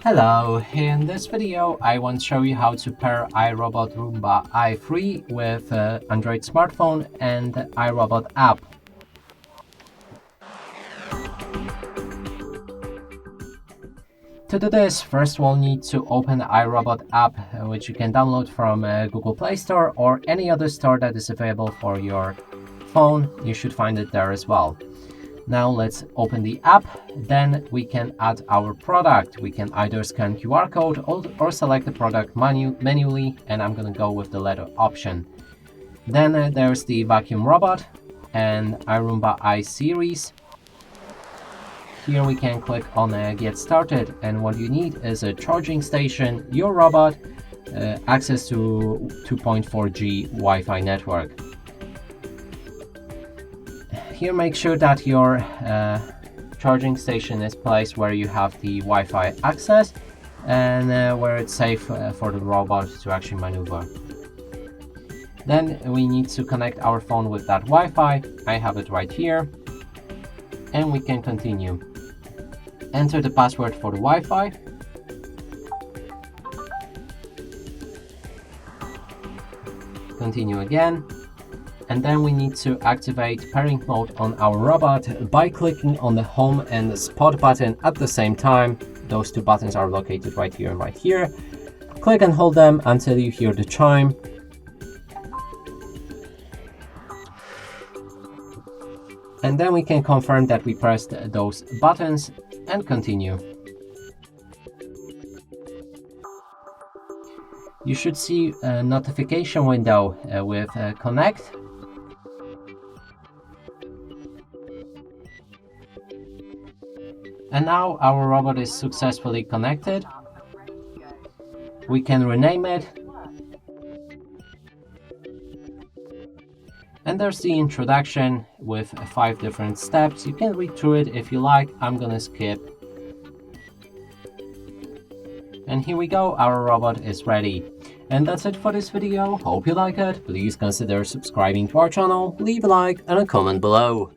Hello, in this video I want to show you how to pair iRobot Roomba i3 with Android smartphone and iRobot app. To do this, first we'll need to open the iRobot app, which you can download from Google Play Store or any other store that is available for your phone. You should find it there as well. Now let's open the app, then we can add our product. We can either scan QR code or select the product manually, and I'm gonna go with the latter option. Then there's the vacuum robot and iRoomba i series. Here we can click on get started, and what you need is a charging station, your robot, access to 2.4G Wi-Fi network. Here, make sure that your charging station is placed where you have the Wi-Fi access and where it's safe for the robot to actually maneuver. Then we need to connect our phone with that Wi-Fi. I have it right here, and we can continue. Enter the password for the Wi-Fi. Continue again. And then we need to activate pairing mode on our robot by clicking on the home and the spot button at the same time. Those two buttons are located right here and right here. Click and hold them until you hear the chime. And then we can confirm that we pressed those buttons and continue. You should see a notification window with connect. And now our robot is successfully connected. We can rename it. And there's the introduction with 5 different steps. You can read through it if you like. I'm gonna skip. And here we go, our robot is ready. And that's it for this video. Hope you like it. Please consider subscribing to our channel, leave a like and a comment below.